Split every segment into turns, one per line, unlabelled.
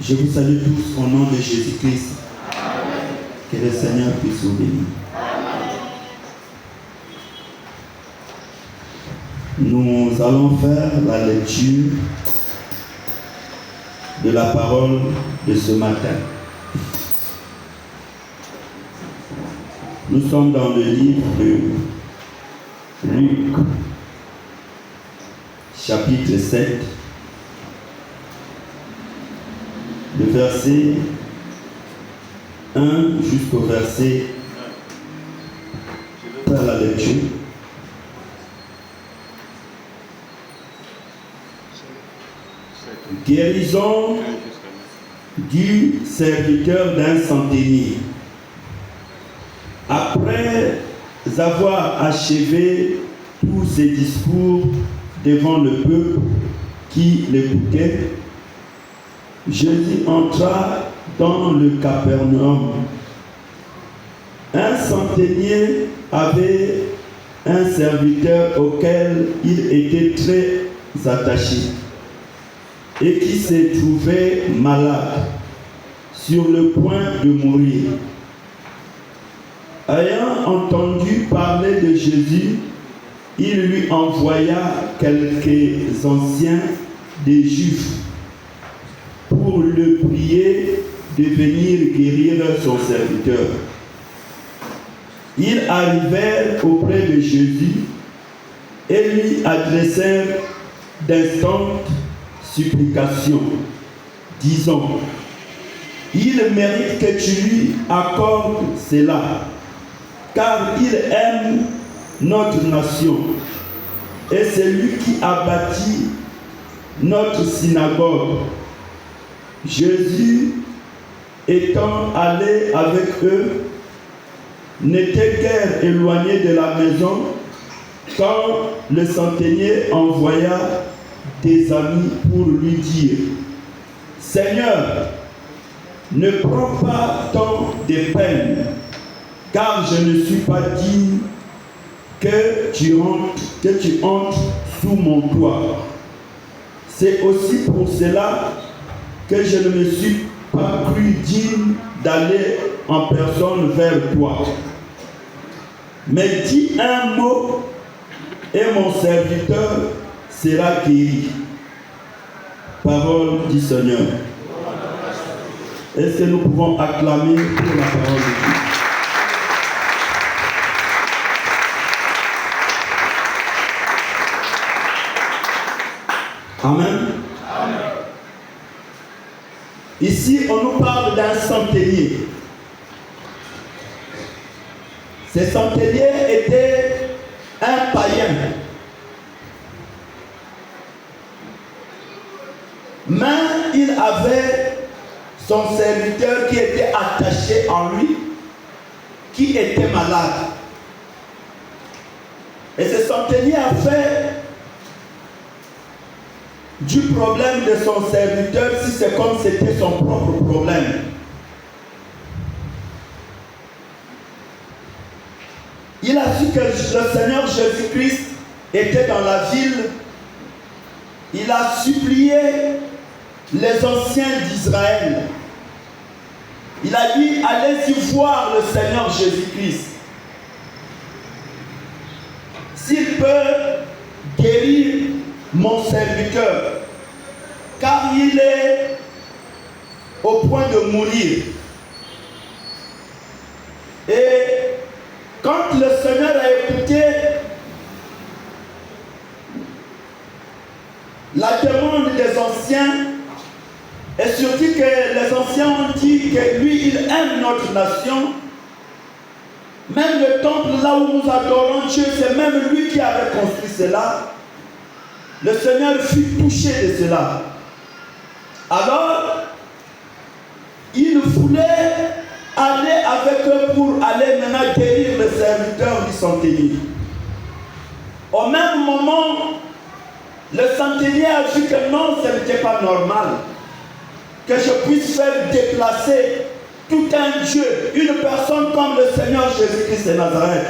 Je vous salue tous au nom de Jésus-Christ. Que le Seigneur puisse vous bénir. Nous allons faire la lecture de la parole de ce matin. Nous sommes dans le livre de Luc, chapitre 7, le verset 1 jusqu'au verset par la lecture. Guérison du serviteur d'un centenier. Après avoir achevé tous ses discours devant le peuple qui l'écoutait, Jésus entra dans le Capernaum. Un centenier avait un serviteur auquel il était très attaché et qui se trouvait malade, sur le point de mourir. Ayant entendu parler de Jésus, il lui envoya quelques anciens des Juifs pour le prier de venir guérir son serviteur. Ils arrivèrent auprès de Jésus et lui adressèrent d'instantes supplications, disant: il mérite que tu lui accordes cela, car il aime notre nation, et c'est lui qui a bâti notre synagogue. Jésus, étant allé avec eux, n'était guère éloigné de la maison quand le centenier envoya des amis pour lui dire: Seigneur, ne prends pas tant de peine, car je ne suis pas digne que tu entres sous mon toit. C'est aussi pour cela que je ne me suis pas cru digne d'aller en personne vers toi. Mais dis un mot et mon serviteur sera guéri. Parole du Seigneur. Est-ce que nous pouvons acclamer pour la parole de Dieu? Amen. Amen. Ici, on nous parle d'un centenier. Ce centenier était un païen. Mais il avait son serviteur qui était attaché en lui, qui était malade. Et ce centenier a fait du problème de son serviteur, si c'est comme c'était son propre problème. Il a su que le Seigneur Jésus-Christ était dans la ville. Il a supplié les anciens d'Israël. Il a dit: allez-y voir le Seigneur Jésus-Christ. S'il peut guérir mon serviteur, car il est au point de mourir. Et quand le Seigneur a écouté la demande des anciens, et surtout que les anciens ont dit que lui, il aime notre nation, même le temple là où nous adorons Dieu, c'est même lui qui avait construit cela. Le Seigneur fut touché de cela. Alors, il voulait aller avec eux pour aller maintenant guérir le serviteur du centenier. Au même moment, le centenier a vu que non, ce n'était pas normal que je puisse faire déplacer tout un Dieu, une personne comme le Seigneur Jésus-Christ de Nazareth.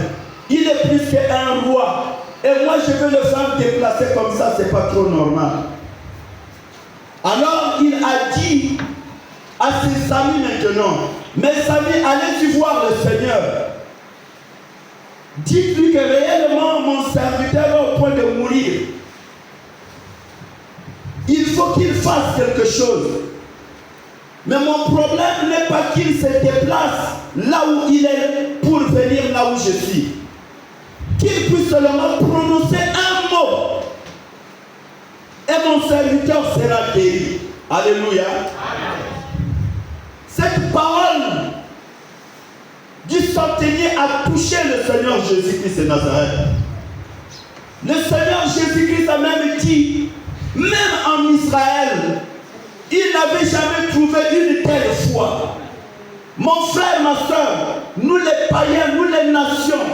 Il est plus qu'un roi. Et moi, je veux le faire déplacer comme ça, ce n'est pas trop normal. Alors, il a dit à ses amis maintenant, mes amis, allez-y voir le Seigneur. Dites-lui que réellement mon serviteur est au point de mourir. Il faut qu'il fasse quelque chose. Mais mon problème n'est pas qu'il se déplace là où il est pour venir là où je suis. Qu'il puisse seulement prononcer un mot. Et mon serviteur sera guéri. Alléluia. Cette parole du centenier a touché le Seigneur Jésus-Christ de Nazareth. Le Seigneur Jésus-Christ a même dit, même en Israël, il n'avait jamais trouvé une telle foi. Mon frère, ma soeur, nous les païens, nous les nations,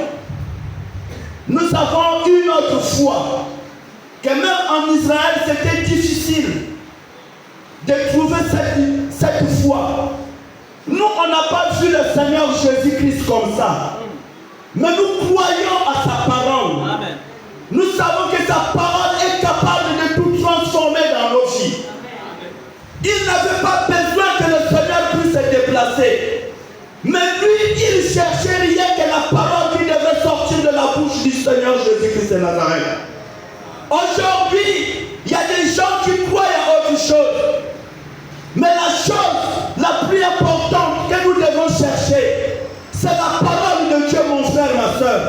nous avons une autre foi. Que même en Israël, c'était difficile de trouver cette foi. Nous, on n'a pas vu le Seigneur Jésus-Christ comme ça. Mais nous croyons à sa parole. Amen. Nous savons que sa parole est capable de tout transformer dans nos vies. Il n'avait pas besoin que le Seigneur puisse se déplacer. Mais lui, il cherchait rien que la parole qui devait sortir de la bouche du Seigneur Jésus-Christ de Nazareth. Aujourd'hui, il y a des gens qui croient à autre chose. Mais la chose la plus importante que nous devons chercher, c'est la parole de Dieu, mon frère, ma soeur.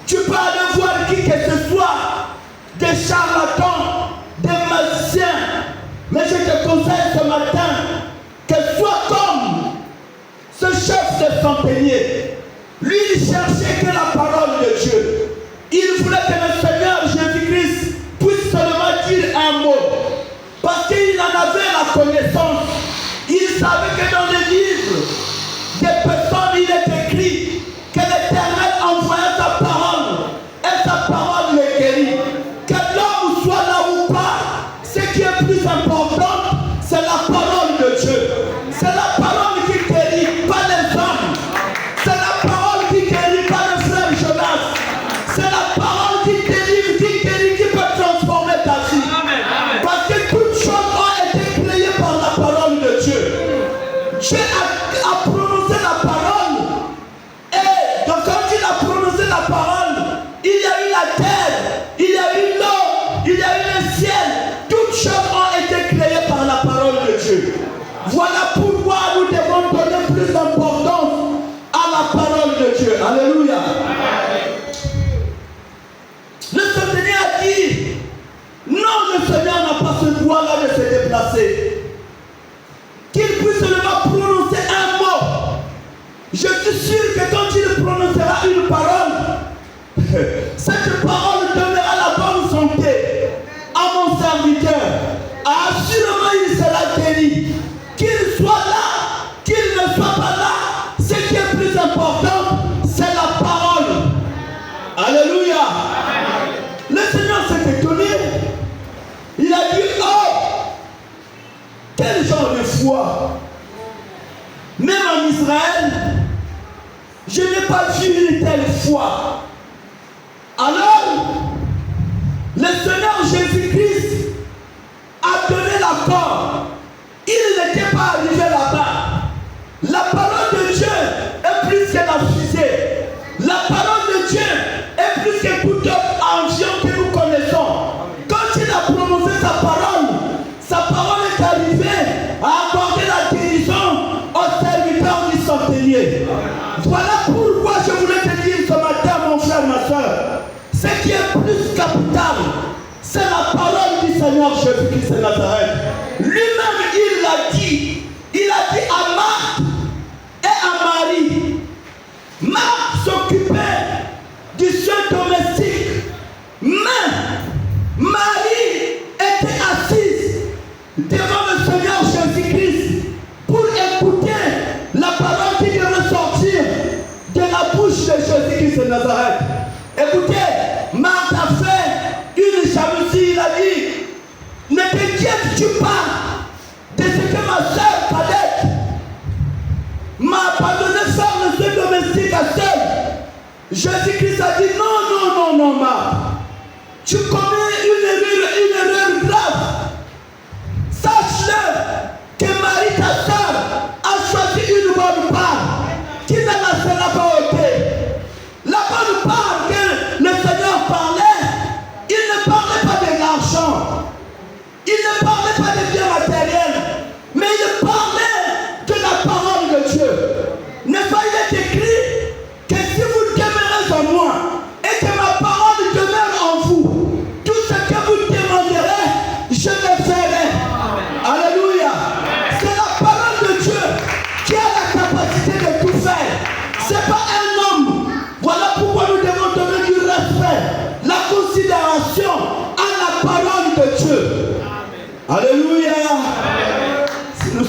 Tu peux aller voir qui que ce soit, des charlatans, des magiciens. Mais je te conseille ce matin que sois comme ce chef de centenier. Lui, il cherchait que la parole de Dieu. Il voulait que le Seigneur Jésus-Christ puisse seulement dire un mot. Parce qu'il en avait la connaissance. Il savait que dans les livres des personnes, il est écrit que l'Éternel envoyait sa parole. Et sa parole le guérit. Que l'homme soit là ou pas, ce qui est plus important, c'est la parole de Dieu. C'est la parole qui guérit, pas les hommes. C'est la parole qui guérit, pas le frère Jonas. C'est la parole qui délivre, qui guérit, qui peut transformer ta vie. Parce que toutes choses ont été créées par la parole de Dieu. Dieu a prononcé la parole. Et donc quand il a prononcé la parole, il y a eu la terre, il y a eu l'eau, il y a eu le ciel. Toutes choses ont été créées par la parole de Dieu. Voilà pourquoi nous devons donner plus d'importance à la parole de Dieu. Alléluia. Le Seigneur a dit, non, le Seigneur n'a pas ce droit-là de se déplacer. Qu'il puisse seulement prononcer un mot. Je suis sûr que quand il prononcera une parole, cette parole donnera la bonne santé à mon serviteur. Assurément, il sera guéri. Qu'il soit là, qu'il ne soit pas là, ce qui est plus important, c'est la parole. Alléluia. Le Seigneur s'est étonné. Il a dit, oh, quel genre de foi. Même en Israël, je n'ai pas vu une telle foi. Alors, le Seigneur Jésus-Christ a donné l'accord. Il n'était pas arrivé là-bas. La parole de Dieu est plus que la fusée. La parole de Dieu est plus que tout autre avion que nous connaissons. Quand il a prononcé sa parole est arrivée à accorder la guérison au serviteur du centenier. Voilà pourquoi je voulais te dire ce matin, mon frère, ma soeur, ce qui est plus capital, c'est la parole du Seigneur Jésus-Christ de Nazareth. Lui-même, il l'a dit. Il a dit à Marthe et à Marie. Marthe s'occupait du soin domestique. Mais Marie était assise devant le Seigneur Jésus-Christ pour écouter la parole qui devait sortir de la bouche de Jésus-Christ de Nazareth. Écoutez, Marthe a fait une jalousie. Il a dit, ne t'inquiètes-tu pas de ce que ma soeur cadette m'a abandonné faire le soin domestique à seule. Jésus-Christ a dit, non, Marthe. Tu commets une erreur grave. Sache-le que Marie t'a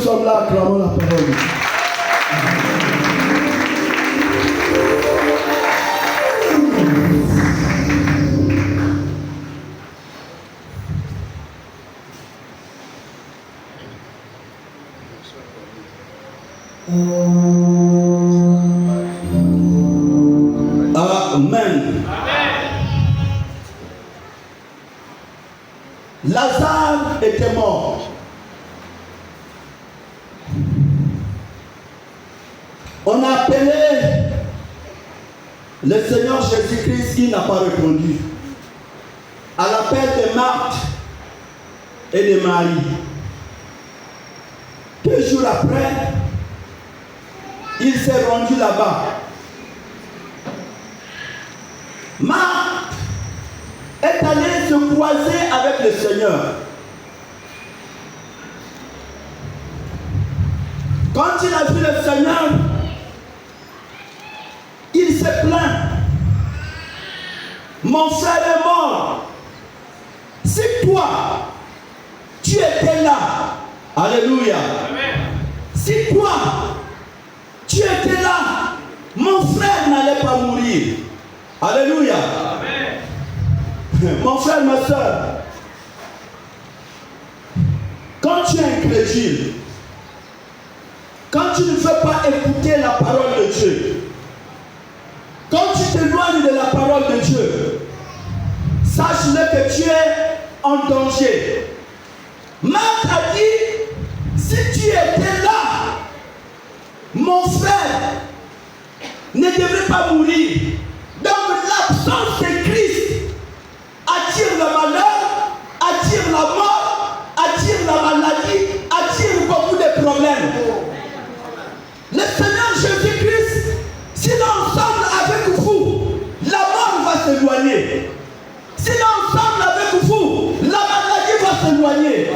sommes là, acclamons la parole de Dieu. Amen. Lazare était mort. On a appelé le Seigneur Jésus-Christ, qui n'a pas répondu à l'appel de Marthe et de Marie. 2 jours après, il s'est rendu là-bas. Marthe est allé se croiser avec le Seigneur. Quand il a vu le Seigneur, il s'est plaint. Mon frère est mort. Si toi, tu étais là, alléluia. Si toi, tu étais là, mon frère n'allait pas mourir. Alléluia. Mon frère, ma soeur, quand tu es incrédule, quand tu ne veux pas écouter la parole de Dieu, quand tu t'éloignes de la parole de Dieu, sache-le que tu es en danger. Marthe a dit, si tu étais là, mon frère ne devrait pas mourir. Donc l'absence de Christ attire le malheur, attire la mort, attire la maladie, attire beaucoup de problèmes. Le Seigneur Jésus-Christ, s'il est ensemble avec vous, la mort va s'éloigner. S'il est ensemble avec vous, la maladie va s'éloigner.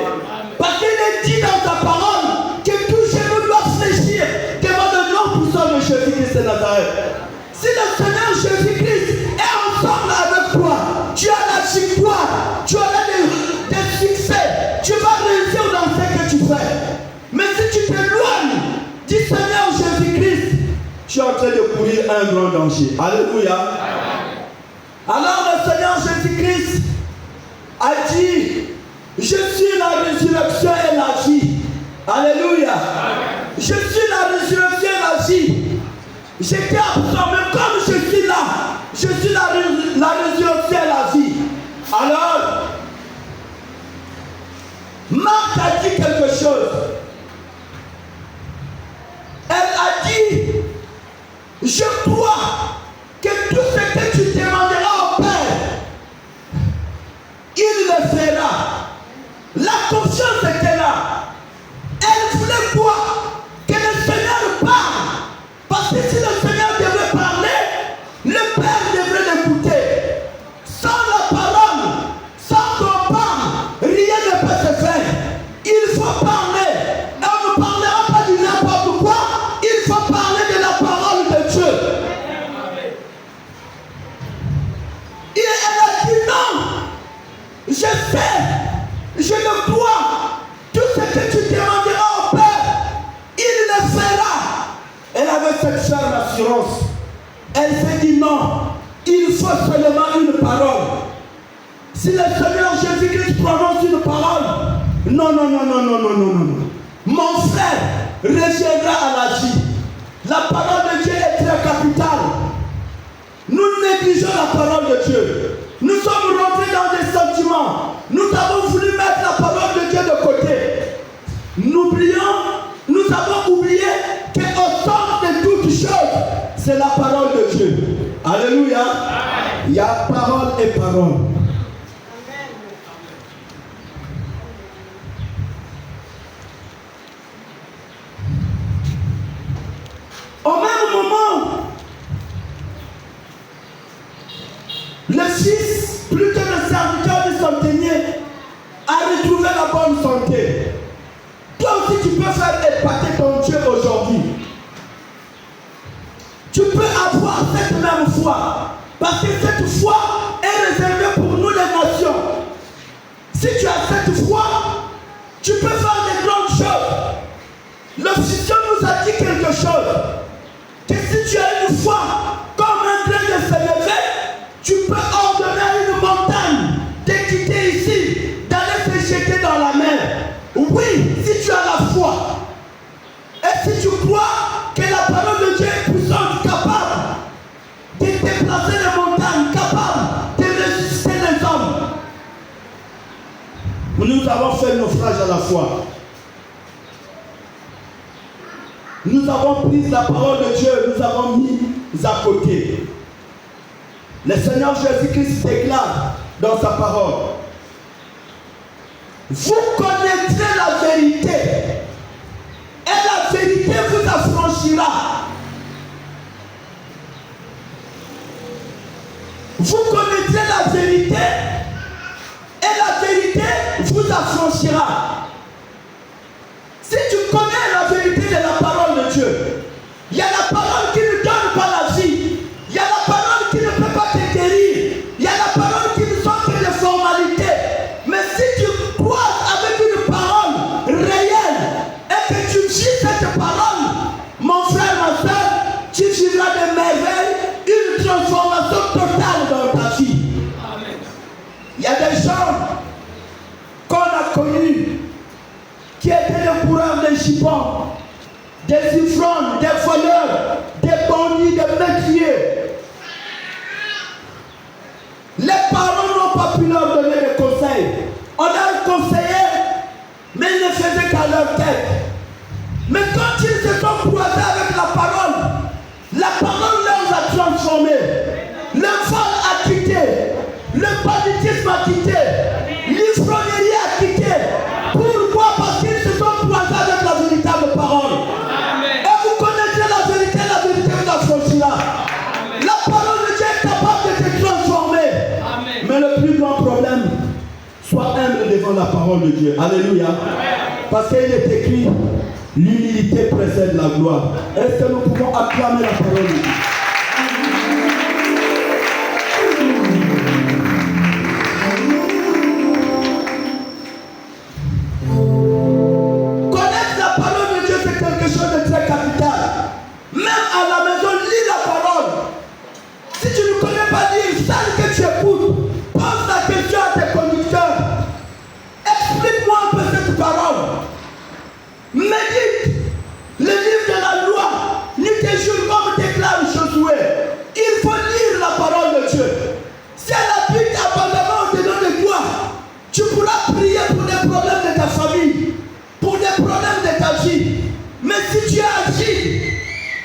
Parce qu'il est dit dans sa parole que tout genou doit fléchir devant le nom puissant de Jésus-Christ de Nazareth. Si le Seigneur Jésus-Christ est ensemble avec toi, tu as la victoire, tu as des succès, tu vas réussir dans ce que tu fais. Mais si tu t'éloignes du Seigneur Jésus-Christ, tu es en train de courir un grand danger. Alléluia. Alors le Seigneur Jésus-Christ a dit, je suis la résurrection et la vie. Alléluia. Je suis la résurrection et la vie. J'étais absorbé comme je suis là. Je suis la résurrection et la vie. Alors, Marthe a dit quelque chose. Elle a dit, je crois que tout ce que tu demanderas au Père, il le fera. La confiance était là. Elle voulait quoi? Que le Seigneur parle. Parce que si le Seigneur devait parler, le Père devrait l'écouter. Sans la parole, sans qu'on parle, rien ne peut se faire. Il faut parler. Et on ne parlera pas du n'importe quoi. Il faut parler de la parole de Dieu. Et elle a dit non. Je sais, je le crois. Tout ce que tu demanderas au Père, il le fera. Elle avait cette ferme assurance. Elle s'est dit non, il faut seulement une parole. Si le Seigneur Jésus-Christ prononce une parole, non. Mon frère reviendra à la vie. La parole de Dieu est très capitale. Nous négligeons la parole de Dieu. Nous sommes rentrés dans des sentiments. Nous avons voulu mettre la parole de Dieu de côté. Nous avons oublié qu'au centre de toutes choses, c'est la parole de Dieu. Alléluia. Il y a parole et parole. Au même moment, le fils, plutôt le serviteur du centenier, a retrouvé la bonne santé. Toi aussi, tu peux faire épater ton Dieu aujourd'hui. Tu peux avoir cette même foi. Parce que cette foi est réservée pour nous les nations. Si tu as cette foi, tu peux faire des grandes choses. nous avons fait naufrage à la foi. Nous avons pris la parole de Dieu, nous avons mis à côté. Le Seigneur Jésus-Christ déclare dans sa parole: vous connaîtrez la vérité, et la vérité vous affranchira. Vous connaîtrez la vérité, et la vérité vous affranchira. Si tu connais la vérité de la parole de Dieu, il y a la parole qui ne donne pas la vie, il y a la parole qui ne peut pas te guérir, il y a la parole qui ne sont que des formalités. Mais si tu crois avec une parole réelle et que tu vis cette parole, mon frère, ma soeur, tu vivras des merveilles, une transformation totale dans ta vie. Amen. Il y a des gens qu'on a connus qui étaient des coureurs de chiffons, des ivrognes, des voleurs, des bandits, des meurtriers. Les parents n'ont pas pu leur donner des conseils. On leur conseillait, mais ils ne faisaient qu'à leur tête. Mais quand ils se sont croisés avec la parole les a transformés. Le vol a quitté, le banditisme a quitté, l'ivrognerie a quitté. Pourquoi? Parce qu'ils se sont croisés avec la véritable parole. Amen. Et vous connaissez la vérité vous affranchira. La parole de Dieu est capable de te transformer. Amen. Mais le plus grand problème, sois humble devant la parole de Dieu. Alléluia. Amen. Parce qu'il est écrit, l'humilité précède la gloire. Est-ce que nous pouvons acclamer la parole de Dieu?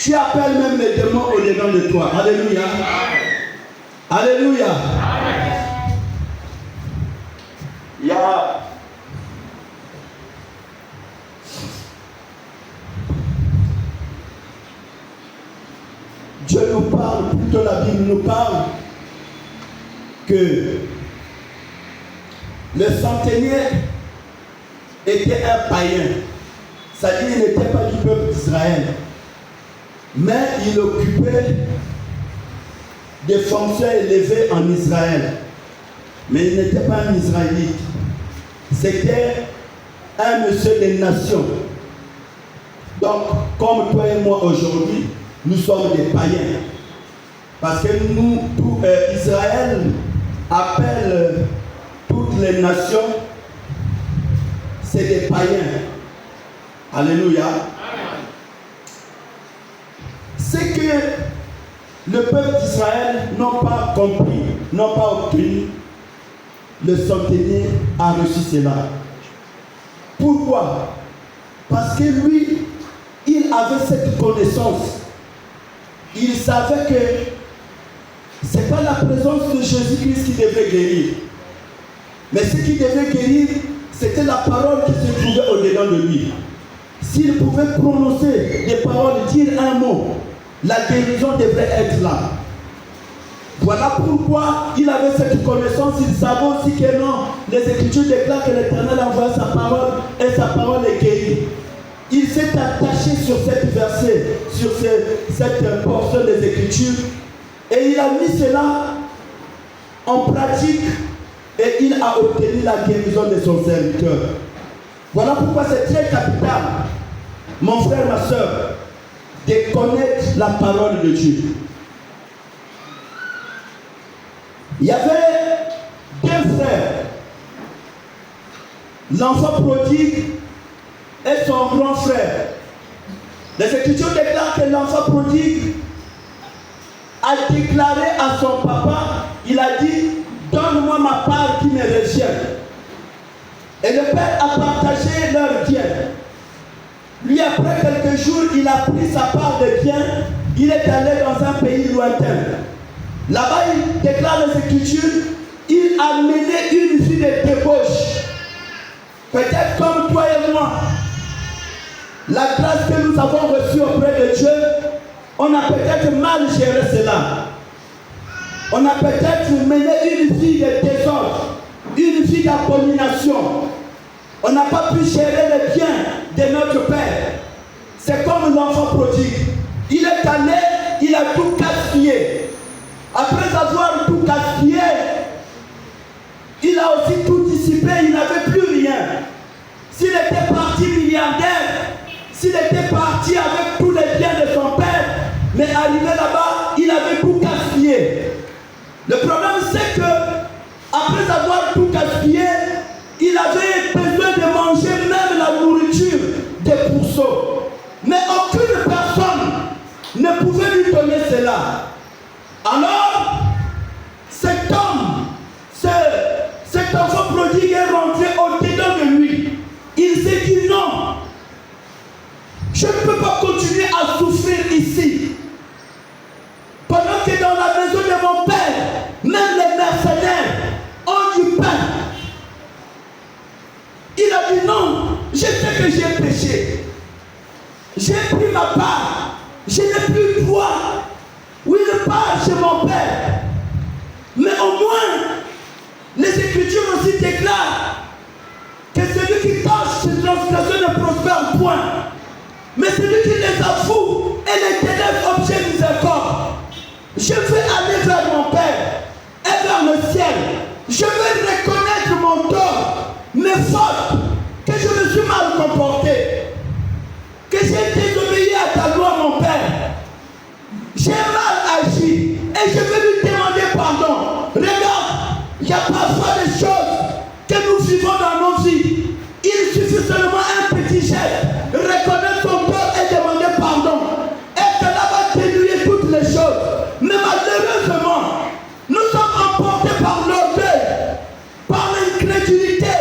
Tu appelles même les démons au-dedans de toi. Alléluia. Alléluia. Il y a Dieu nous parle, plutôt la Bible nous parle que le centenier était un païen. C'est-à-dire qu'il n'était pas du peuple d'Israël. Mais il occupait des fonctions élevées en Israël. Mais il n'était pas un Israélite. C'était un monsieur des nations. Donc, comme toi et moi aujourd'hui, nous sommes des païens. Parce que nous, Israël appelle toutes les nations, c'est des païens. Alléluia. C'est que le peuple d'Israël n'a pas compris, n'a pas obtenu. Le centenier a reçu cela. Pourquoi? Parce que lui, il avait cette connaissance. Il savait que ce n'est pas la présence de Jésus-Christ qui devait guérir. Mais ce qui devait guérir, c'était la parole qui se trouvait au-dedans de lui. S'il pouvait prononcer des paroles, dire un mot, la guérison devrait être là. Voilà pourquoi il avait cette connaissance. Il savait aussi que non, les Écritures déclarent que l'Éternel a envoyé sa parole et sa parole est guérie. Il s'est attaché sur cette verset, sur cette portion des Écritures, et il a mis cela en pratique et il a obtenu la guérison de son serviteur. Voilà pourquoi c'est très capital, mon frère, ma soeur, de connaître la parole de Dieu. Il y avait deux frères, l'enfant prodigue et son grand frère. Les Écritures déclarent que l'enfant prodigue a déclaré à son papa, il a dit, donne-moi ma part qui me revient. Et le père a partagé leurs biens. Lui, après quelques jours, il a pris sa part de biens. Il est allé dans un pays lointain. Là-bas, il déclare les Écritures. Il a mené une vie de débauche. Peut-être comme toi et moi. La grâce que nous avons reçue auprès de Dieu, on a peut-être mal géré cela. On a peut-être mené une vie de désordre, une vie d'abomination. On n'a pas pu gérer les biens de notre Père. C'est comme l'enfant prodigue. Il est allé, il a tout gaspillé. Après avoir tout gaspillé, il a aussi tout dissipé, il n'avait plus rien. S'il était parti milliardaire, s'il était parti avec tous les biens de son père, mais arrivé là-bas, il avait tout gaspillé. Le problème, c'est que, après avoir tout gaspillé, il avait besoin de manger même la nourriture des pourceaux. Mais aucune personne ne pouvait lui donner cela. Alors, cet homme, cet enfant prodigue est rentré au-dedans de lui. Il s'est dit non, je ne peux pas continuer à souffrir ici. Pendant que dans la maison de mon père, même les mercenaires ont du pain. Il a dit non, je sais que j'ai péché. J'ai pris ma part. Je n'ai plus droit. Oui, une part chez mon père. Mais au moins, les Écritures aussi déclarent que celui qui tâche ses transgressions ne prospère point. Mais celui qui les avoue et les délève objet miséricorde. Je veux aller vers mon Père et vers le ciel. Je veux reconnaître mon tort, mes fautes, que je me suis mal comporté, que j'ai désobéi à ta loi, mon Père. J'ai mal agi et je veux lui demander pardon. Regarde, il y a parfois des choses que nous vivons dans nos vies. Il suffit seulement un petit geste, reconnaître son tort et demander pardon. Et cela va dénouer toutes les choses. Mais malheureusement, nous sommes emportés par l'orgueil, par l'incrédulité.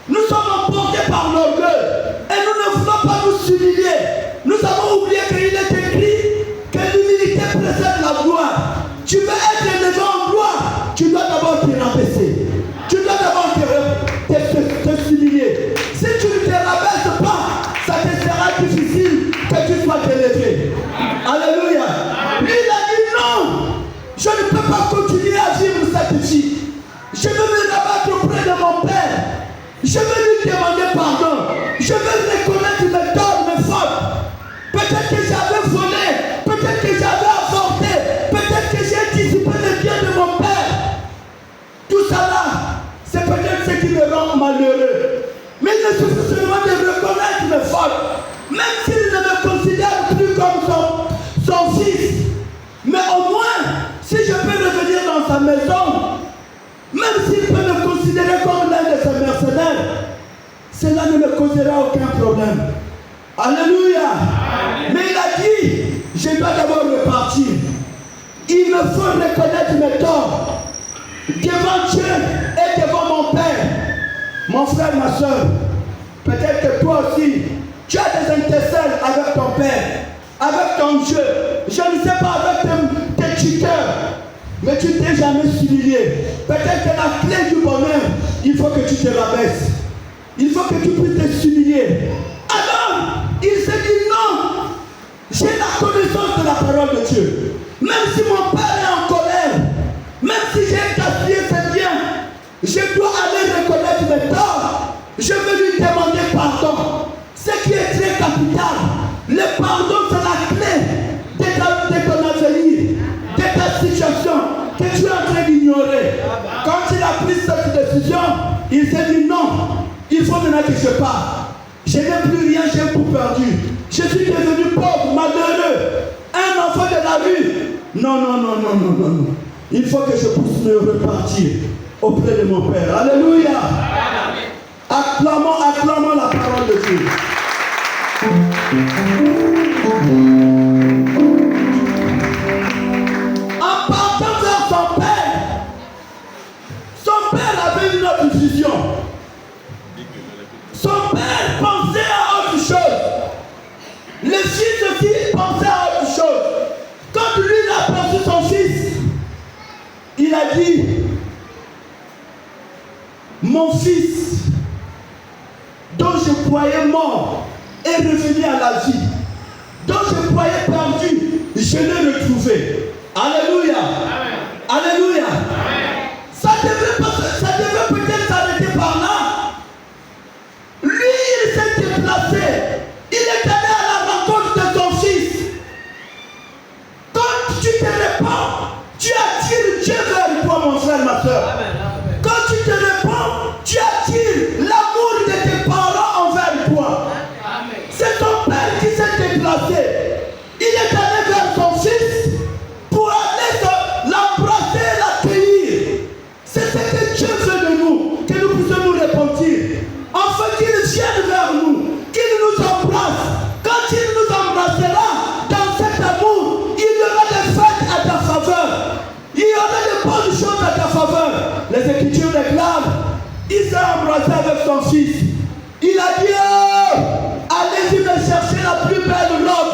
Nous sommes emportés par l'orgueil. Et nous ne voulons pas nous humilier. Nous avons oublié qu'il est écrit que l'humilité précède la gloire. Tu veux être élevé en gloire, tu dois d'abord te rabaisser. Tu dois d'abord te humilier. Si tu ne te rabaisses pas, ça te sera difficile que tu sois élevé. Alléluia. Lui, il a dit non, je ne peux pas continuer à vivre cette vie. Je veux me rabattre auprès de mon Père. Je veux lui demander pardon. Je veux reconnaître mes torts, mes fautes. Peut-être que j'avais volé, peut-être que j'avais avorté, peut-être que j'ai dissipé les biens de mon Père. Tout ça là, c'est peut-être ce qui me rend malheureux. Mais il ne suffit seulement de reconnaître mes fautes, même s'il ne me considère plus comme son fils. Mais au moins, si je peux revenir dans sa maison, même s'il peut me considérer comme l'un de ses mercenaires, cela ne me causera aucun problème. Alléluia. Amen. Mais il a dit, je dois d'abord repartir. Il me faut reconnaître mes torts devant Dieu et devant mon Père. Mon frère, ma soeur, peut-être que toi aussi, tu as des intercelles avec ton Père, avec ton Dieu. Je ne sais pas, avec tes tuteurs, mais tu t'es jamais humilié. Peut-être que la clé du bonheur, il faut que tu te rabaisses. Il faut que tu puisses t'humilier. Alors, il s'est dit non, j'ai la connaissance de la parole de Dieu. Même si mon père est en colère, même si j'ai gaspillé ses biens, je dois aller reconnaître mes torts. Je veux lui demander pardon. Ce qui est très capital, le pardon c'est la clé de ton avenir, de ta situation que tu es en train d'ignorer. Quand il a pris cette décision, il s'est dit non, il faut maintenant que je parte. Je n'ai plus rien, j'ai tout perdu. Je suis devenu pauvre, malheureux, un enfant de la rue. Non, non, non, non, non, non, non. Il faut que je puisse me repartir auprès de mon Père. Alléluia. Acclamons, acclamons la parole de Dieu. En partant vers son Père avait une autre vision. mon fils, dont je croyais mort, est revenu à la vie, dont je croyais perdu, je l'ai retrouvé. Alléluia. Amen. Alléluia. Amen. Ça devait peut-être s'arrêter par là. Lui, il s'est déplacé. Il est allé à la rencontre de son fils. Quand tu te répands, tu attires Dieu vers toi, mon frère, ma soeur. Quand tu te répands, tu attires l'amour de tes parents envers toi. Amen. C'est ton père qui s'est déplacé. Il est allé vers son fils pour aller l'embrasser, l'accueillir. C'est ce que Dieu veut de nous, que nous puissions nous repentir. Enfin qu'il vienne vers nous, qu'il nous embrasse. Quand il nous embrassera, dans cet amour, il y aura des fêtes à ta faveur. Il y aura de bonnes choses à ta faveur. Les Écritures déclarent, il s'est embrassé avec son fils. Il a dit, oh, allez-y me chercher la plus belle robe.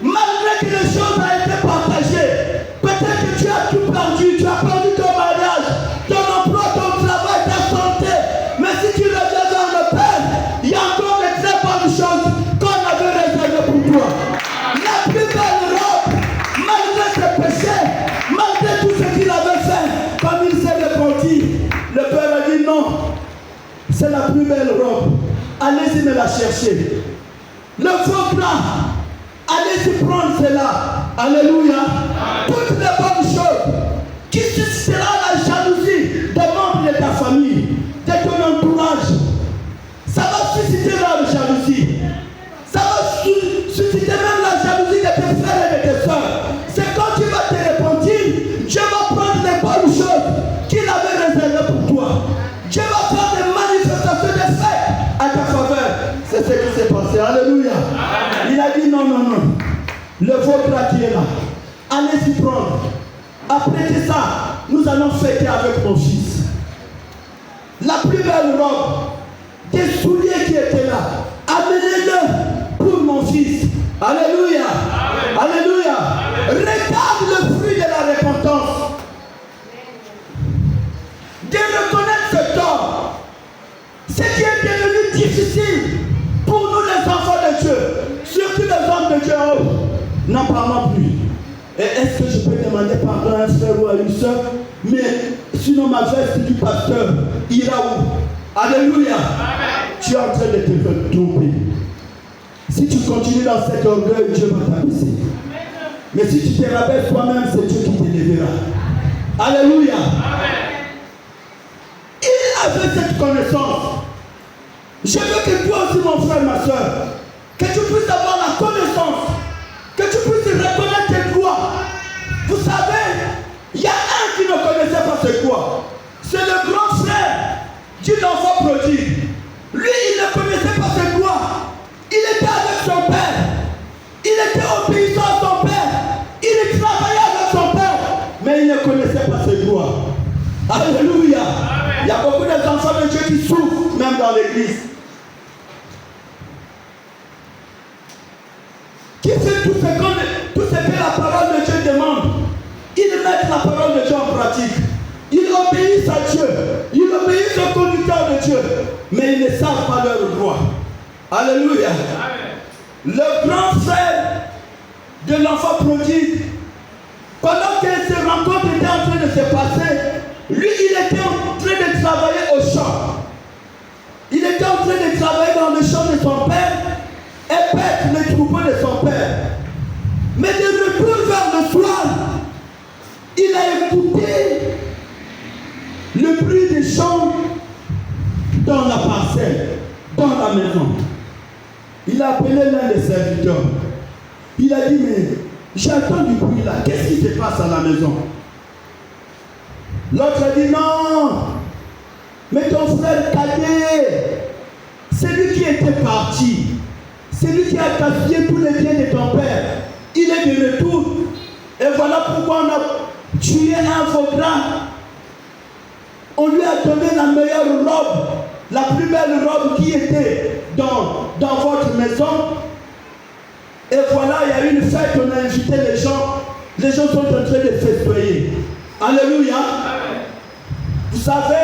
Malgré que les choses ont été partagées, peut-être que tu as tout perdu, tu as perdu ton mariage, ton emploi, ton travail, ta santé. Mais si tu reviens dans le Père, il y a encore de très bonnes choses qu'on avait réservées pour toi. La plus belle robe, malgré ses péchés, malgré tout ce qu'il avait fait, comme il s'est repenti, le Père a dit non, c'est la plus belle robe. Allez-y me la chercher. Le vôtre là, allez-y prendre cela. Alléluia. Toutes les bonnes choses qui suscitera la jalousie des membres de ta famille, de ton entourage. Ça va susciter la jalousie. Ça va susciter même la jalousie de tes frères et de tes soeurs. C'est quand tu vas te repentir, Dieu va prendre les bonnes choses qu'il avait réservées pour toi. Dieu va faire des manifestations de fête à ta faveur. C'est ce qui s'est passé. Alléluia. Amen. Il a dit non, non, non. Le vôtre là qui est là, allez-y prendre. Après ça, nous allons fêter avec mon fils. La plus belle robe, des souliers qui étaient là, amenez-le pour mon fils. Alléluia. Amen. Alléluia. Amen. Regarde le fruit de la repentance. De reconnaître ce tort. Ce qui est devenu difficile pour nous les enfants de Dieu, surtout les hommes de Dieu, n'en parlons plus. Et est-ce que je peux demander pardon à un frère ou à une soeur? Mais sinon ma veste du pasteur ira où? Alléluia. Amen. Tu es en train de te tromper. Si tu continues dans cet orgueil, Dieu va t'abaisser. Mais si tu te rabaisses toi-même, c'est Dieu qui t'élèvera. Alléluia. Amen. Il avait cette connaissance. Je veux que toi aussi, mon frère, ma soeur, que tu puisses avoir la connaissance, que tu puisses reconnaître tes droits. Vous savez, il y a un qui ne connaissait pas ses droits. C'est le grand frère d'un enfant prodigue. Lui, il ne connaissait pas ses droits. Il était avec son père. Il était obéissant à son père. Il travaillait avec son père. Mais il ne connaissait pas ses droits. Alléluia. Amen. Il y a beaucoup d'enfants de Dieu qui souffrent, même dans l'église. Qui fait tout ce que la parole de Dieu demande. Ils mettent la parole de Dieu en pratique. Ils obéissent à Dieu. Ils obéissent au conducteur de Dieu. Mais ils ne savent pas leur droit. Alléluia. Amen. Le grand frère de l'enfant prodigue, pendant que ces rencontres étaient en train de se passer, lui, il était en train de travailler au champ. Il était en train de travailler dans le champ de son père et paître les troupeaux de son père. Mais de retour vers le soir, il a écouté le bruit des chants dans la parcelle, dans la maison. Il a appelé l'un des serviteurs. Il a dit, mais j'entends du bruit là, qu'est-ce qui se passe à la maison? L'autre a dit, non, mais ton frère cadet, c'est lui qui était parti, c'est lui qui a gaspillé tous les biens de ton père. Il est de retour. Et voilà pourquoi on a tué un vaudra. On lui a donné la meilleure robe, la plus belle robe qui était dans votre maison. Et voilà, il y a une fête, on a invité les gens. Les gens sont en train de festoyer. Alléluia. Amen. Vous savez,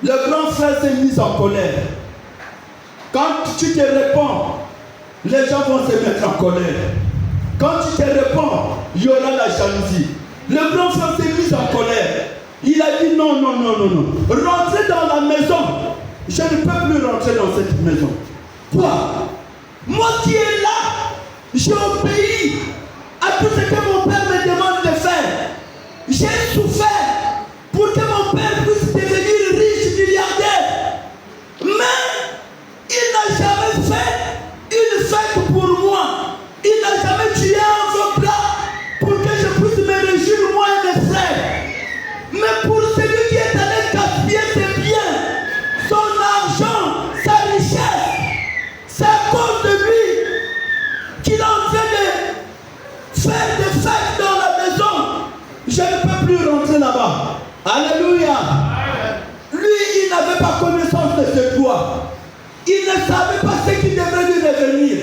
Le grand frère s'est mis en colère. Quand tu te réponds, les gens vont se mettre en colère. Quand tu te réponds, il y aura la jalousie. Le grand frère s'est mis en colère. Il a dit non. Rentrez dans la maison. Je ne peux plus rentrer dans cette maison. Quoi? Moi qui est là, j'obéis à tout ce que mon père me demande de faire. J'ai souffert pour que mon père puisse devenir riche, milliardaire. Mais il n'a jamais fait une fête pour moi. Il n'a jamais tué un veau plat pour que je puisse me réjouir, moi et mes frères. Mais pour celui qui est allé gaspiller ses biens, son argent, sa richesse, c'est à cause de lui qu'il est en train de faire des fêtes dans la maison. Je ne peux plus rentrer là-bas. Alléluia. Lui, il n'avait pas connaissance de ce droit. Il ne savait pas ce qui devait lui revenir.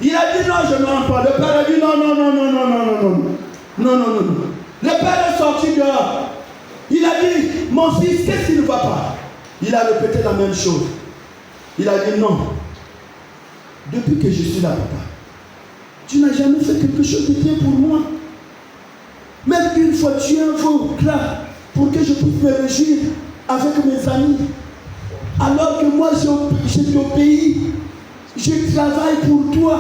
Il a dit non, je ne rentre pas. Le père a dit non. Le père est sorti dehors. Il a dit, mon fils, qu'est-ce qui ne va pas? Il a répété la même chose. Il a dit non. Depuis que je suis là, papa, tu n'as jamais fait quelque chose de bien pour moi. Même une fois, tu es un veau là pour que je puisse me réjouir avec mes amis. Alors que moi, je t'obéis. Je travaille pour toi.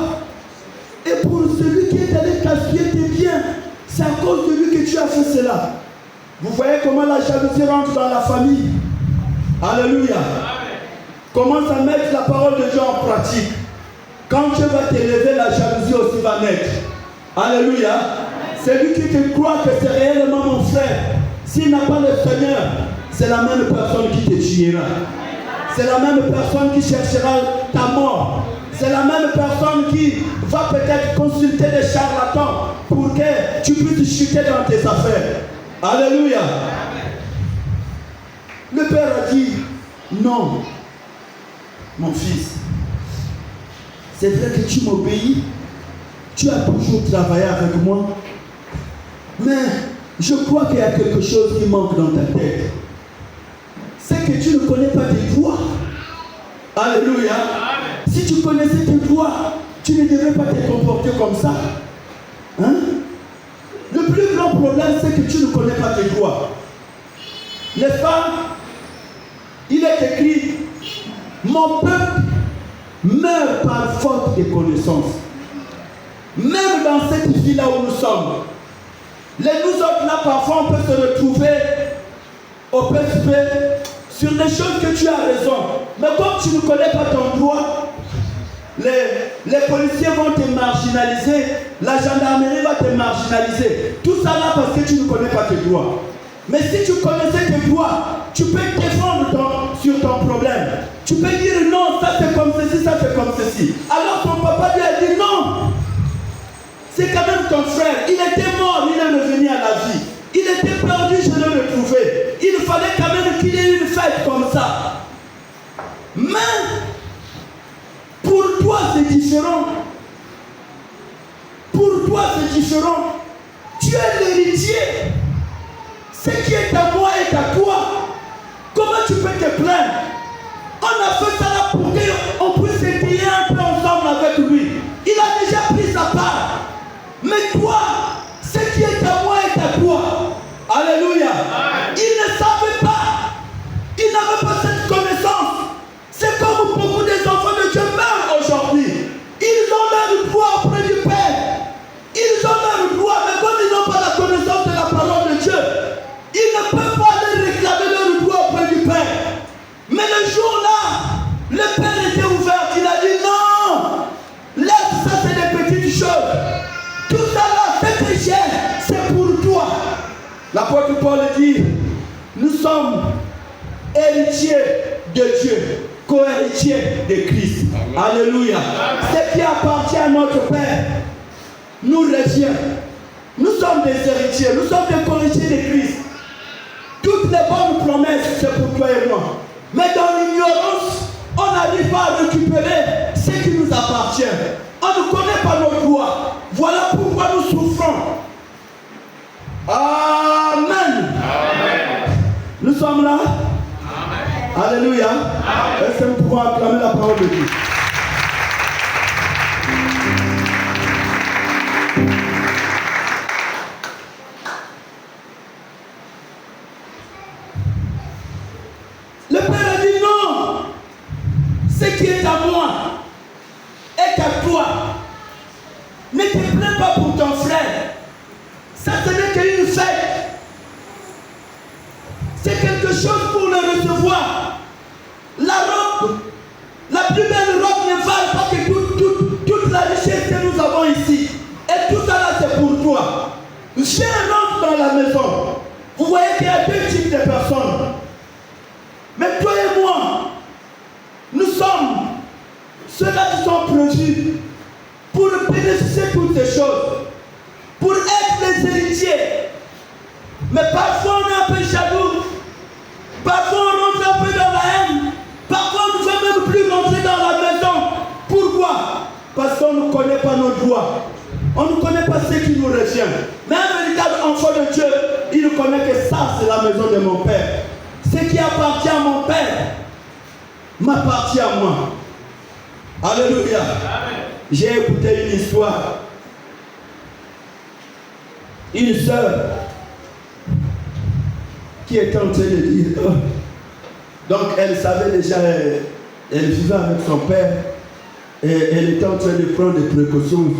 Et pour celui qui est allé gaspiller tes biens, c'est à cause de lui que tu as fait cela. Vous voyez comment la jalousie rentre dans la famille. Alléluia. Commence à mettre la parole de Dieu en pratique. Quand Dieu va t'élever, la jalousie aussi va naître. Alléluia. Celui qui te croit que c'est réellement mon frère, s'il n'a pas le Seigneur, c'est la même personne qui te tuera. C'est la même personne qui cherchera ta mort. C'est la même personne qui va peut-être consulter des charlatans pour que tu puisses chuter dans tes affaires. Alléluia. Le père a dit, non, mon fils, c'est vrai que tu m'obéis, tu as toujours travaillé avec moi, mais je crois qu'il y a quelque chose qui manque dans ta tête. C'est que tu ne connais pas tes droits. Alléluia. Si tu connaissais tes droits, tu ne devrais pas te comporter comme ça. Hein? Le plus grand problème, c'est que tu ne connais pas tes droits. N'est-ce pas? Il est écrit, mon peuple meurt par faute de connaissance. Même dans cette vie-là où nous sommes, nous autres là, parfois, on peut se retrouver au PSP sur des choses que tu as raison. Mais comme tu ne connais pas ton droit, les policiers vont te marginaliser, la gendarmerie va te marginaliser. Tout ça là parce que tu ne connais pas tes droits. Mais si tu connaissais tes droits, tu peux te défendre sur ton problème. Tu peux dire non, ça c'est comme ceci, ça c'est comme ceci. Alors ton papa lui a dit non. C'est quand même ton frère. Il était mort, il est revenu à la vie. Il était perdu, je l'ai retrouvé. Il fallait quand même qu'il y ait une fête comme ça. Mais pour toi c'est différent. Pour toi c'est différent. Tu es l'héritier. Ce qui est à moi est à toi. Comment tu peux te plaindre? On a fait ça là pour qu'on puisse s'étayer un peu ensemble avec lui. Il a déjà pris sa part. Mais toi, ce qui est à moi est à toi. Alléluia. Il ne savait pas. Il n'avait pas cette connaissance. C'est comme beaucoup des enfants de Dieu meurent aujourd'hui. Ils ont leur droit auprès du Père. Ils ont leur droit, mais comme ils n'ont pas la connaissance de la parole de Dieu, ils ne peuvent pas aller réclamer leur droit auprès du Père. Mais le jour-là, le Père était ouvert. Il a dit non. Laisse ça, c'est des petites choses. Tout ça là, cette richesse, c'est pour toi. L'apôtre Paul dit, nous sommes héritiers de Dieu, co-héritiers de Christ. Alléluia. Ce qui appartient à notre Père nous revient. Nous sommes des héritiers, nous sommes des co-héritiers de Christ. Toutes les bonnes promesses, c'est pour toi et moi. Mais dans l'ignorance, on n'arrive pas à récupérer ce qui nous appartient. On ne connaît pas nos droits. Voilà pourquoi nous souffrons. Amen. Amen. Nous sommes là. Amen. Alléluia. Est-ce que nous pouvons acclamer la parole de Dieu? Le Père a dit non. Ce qui est à moi est à toi. Ne te plains pas pour ton frère. Ça, ce n'est qu'une fête. C'est quelque chose pour le recevoir. La robe, la plus belle robe ne vale pas que toute la richesse que nous avons ici. Et tout ça là, c'est pour toi. Viens, rentre dans la maison. Vous voyez qu'il y a deux types de personnes. Mais toi et moi, nous sommes ceux-là qui sont prévus pour bénéficier de toutes ces choses, pour être les héritiers. Mais parfois on est un peu jaloux, parfois on rentre un peu dans la haine, parfois on ne veut même plus rentrer dans la maison. Pourquoi? Parce qu'on ne connaît pas nos droits, on ne connaît pas ce qui nous revient. Mais un véritable enfant de Dieu, il connaît que ça c'est la maison de mon Père. Ce qui appartient à mon Père m'appartient à moi. Alléluia. J'ai écouté une histoire. Une sœur qui était en train de dire, donc elle savait déjà, elle vivait avec son père et elle était en train de prendre des précautions.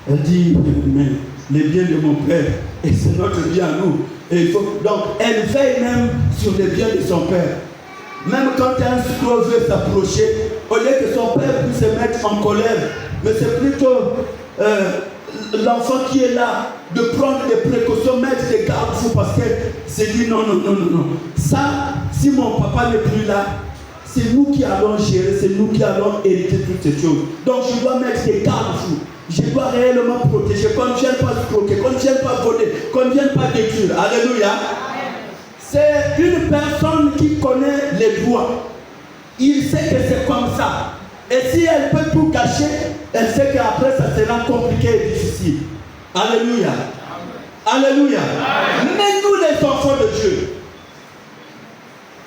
Elle dit, mais les biens de mon père, et c'est notre bien à nous. Et il faut, donc elle veille même sur les biens de son père. Même quand un scroll veut s'approcher, au lieu que son père puisse se mettre en colère, mais c'est plutôt l'enfant qui est là de prendre des précautions, mettre des garde-fous parce que c'est dit non. Ça, si mon papa n'est plus là, c'est nous qui allons gérer, c'est nous qui allons hériter toutes ces choses. Donc je dois mettre des garde-fous. Je dois réellement protéger, qu'on ne vienne pas escroquer, qu'on ne vienne pas voler, qu'on ne vienne pas détruire. Alléluia. C'est une personne qui connaît les droits. Il sait que c'est comme ça. Et si elle peut tout cacher, elle sait qu'après ça sera compliqué et difficile. Alléluia. Alléluia. Mais nous les enfants de Dieu,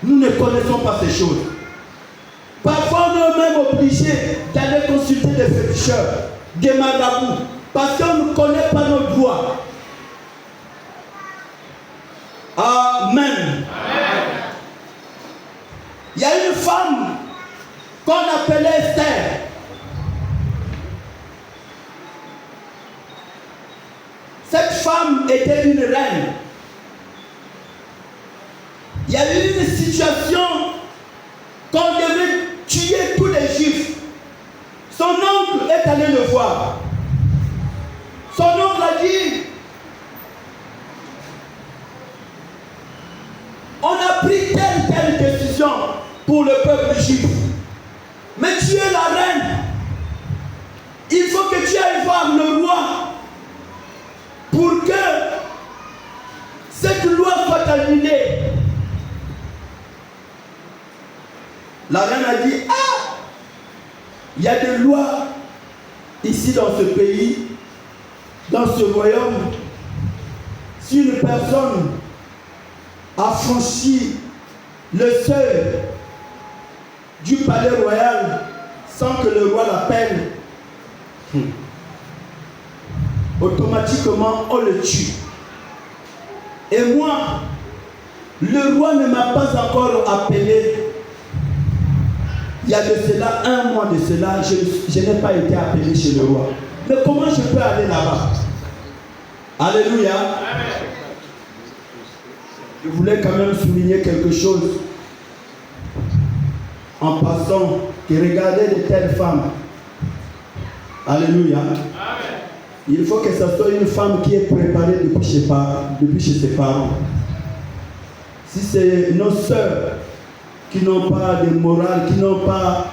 nous ne connaissons pas ces choses. Parfois on est même obligé d'aller consulter des féticheurs, des marabouts, parce qu'on ne connaît pas nos droits. Amen. Il y a une femme qu'on appelait Esther. Cette femme était une reine. Il y a eu une situation qu'on devait tuer tous les Juifs. Son oncle est allé le voir. Son oncle a dit, on a pris telle décision pour le peuple juif. Mais tu es la reine. Il faut que tu ailles voir le roi pour que cette loi soit annulée. La reine a dit, il y a des lois ici dans ce pays, dans ce royaume. Si une personne a franchi le seuil du palais royal sans que le roi l'appelle, automatiquement on le tue. Et moi, le roi ne m'a pas encore appelé. Il y a de cela, un mois de cela, je n'ai pas été appelé chez le roi. Mais comment je peux aller là-bas? Alléluia. Je voulais quand même souligner quelque chose en passant, que regardez de telles femmes. Alléluia. Il faut que ce soit une femme qui est préparée depuis chez ses parents. Si c'est nos sœurs qui n'ont pas de morale, qui n'ont pas